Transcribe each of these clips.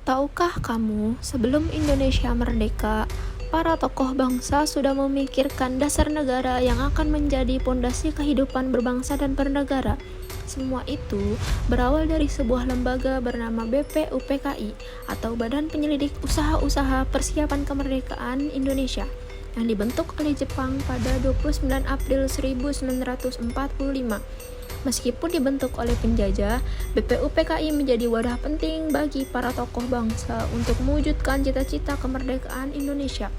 Tahukah kamu, sebelum Indonesia merdeka, para tokoh bangsa sudah memikirkan dasar negara yang akan menjadi pondasi kehidupan berbangsa dan bernegara. Semua itu berawal dari sebuah lembaga bernama BPUPKI atau Badan Penyelidik Usaha-Usaha Persiapan Kemerdekaan Indonesia yang dibentuk oleh Jepang pada 29 April 1945. Meskipun dibentuk oleh penjajah, BPUPKI menjadi wadah penting bagi para tokoh bangsa untuk mewujudkan cita-cita kemerdekaan Indonesia.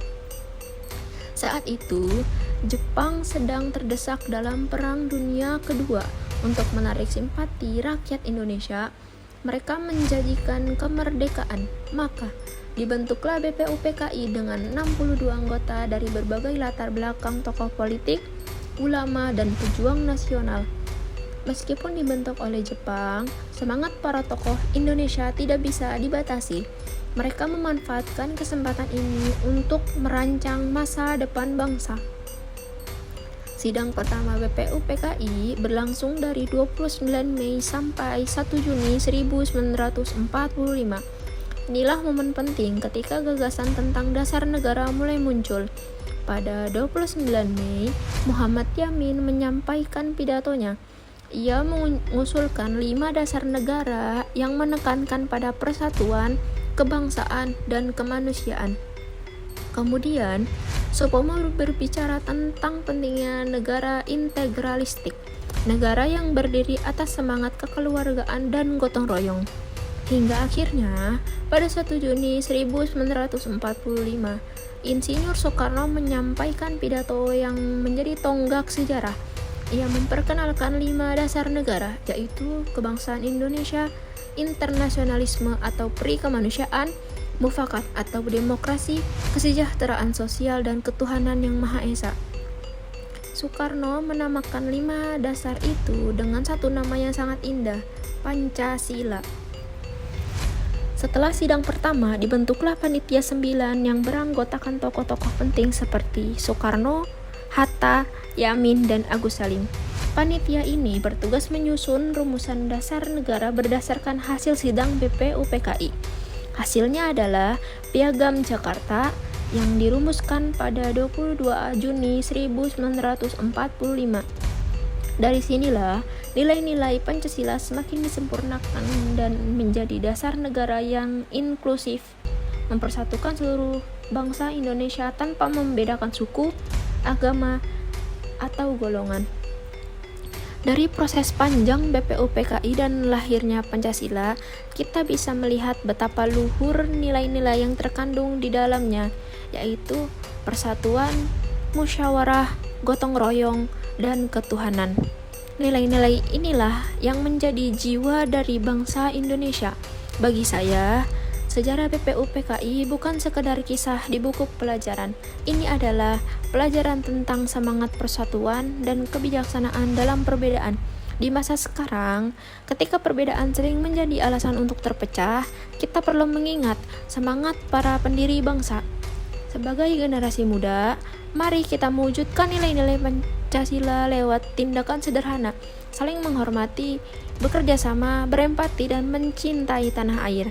Saat itu, Jepang sedang terdesak dalam Perang Dunia Kedua. Untuk menarik simpati rakyat Indonesia, mereka menjanjikan kemerdekaan. Maka, dibentuklah BPUPKI dengan 62 anggota dari berbagai latar belakang tokoh politik, ulama, dan pejuang nasional. Meskipun dibentuk oleh Jepang, semangat para tokoh Indonesia tidak bisa dibatasi. Mereka memanfaatkan kesempatan ini untuk merancang masa depan bangsa. Sidang pertama BPUPKI berlangsung dari 29 Mei sampai 1 Juni 1945. Inilah momen penting ketika gagasan tentang dasar negara mulai muncul. Pada 29 Mei, Muhammad Yamin menyampaikan pidatonya. Ia mengusulkan 5 dasar negara yang menekankan pada persatuan, kebangsaan, dan kemanusiaan. Kemudian, Supomo berbicara tentang pentingnya negara integralistik, negara yang berdiri atas semangat kekeluargaan dan gotong royong. Hingga akhirnya, pada 1 Juni 1945, Insinyur Soekarno menyampaikan pidato yang menjadi tonggak sejarah. Ia memperkenalkan 5 dasar negara, yaitu kebangsaan Indonesia, internasionalisme atau perikemanusiaan, mufakat atau demokrasi, kesejahteraan sosial, dan ketuhanan yang Maha Esa. Soekarno menamakan 5 dasar itu dengan satu nama yang sangat indah, Pancasila. Setelah sidang pertama, dibentuklah Panitia 9 yang beranggotakan tokoh-tokoh penting seperti Soekarno, Hatta, Yamin, dan Agus Salim. Panitia ini bertugas menyusun rumusan dasar negara berdasarkan hasil sidang BPUPKI. Hasilnya adalah Piagam Jakarta yang dirumuskan pada 22 Juni 1945. Dari sinilah nilai-nilai Pancasila semakin disempurnakan dan menjadi dasar negara yang inklusif, mempersatukan seluruh bangsa Indonesia tanpa membedakan suku, agama, atau golongan. Dari proses panjang BPUPKI dan lahirnya Pancasila, kita bisa melihat betapa luhur nilai-nilai yang terkandung di dalamnya, yaitu persatuan, musyawarah, gotong royong, dan ketuhanan. Nilai-nilai inilah yang menjadi jiwa dari bangsa Indonesia. Bagi saya, sejarah BPUPKI bukan sekedar kisah di buku pelajaran. Ini adalah pelajaran tentang semangat persatuan dan kebijaksanaan dalam perbedaan. Di masa sekarang, ketika perbedaan sering menjadi alasan untuk terpecah, kita perlu mengingat semangat para pendiri bangsa. Sebagai generasi muda, mari kita mewujudkan nilai-nilai Pancasila lewat tindakan sederhana, saling menghormati, bekerja sama, berempati, dan mencintai tanah air.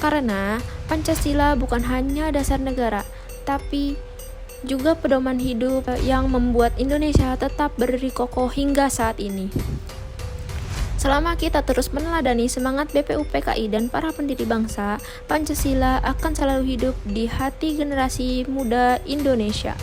Karena Pancasila bukan hanya dasar negara, tapi juga pedoman hidup yang membuat Indonesia tetap berdiri kokoh hingga saat ini. Selama kita terus meneladani semangat BPUPKI dan para pendiri bangsa, Pancasila akan selalu hidup di hati generasi muda Indonesia.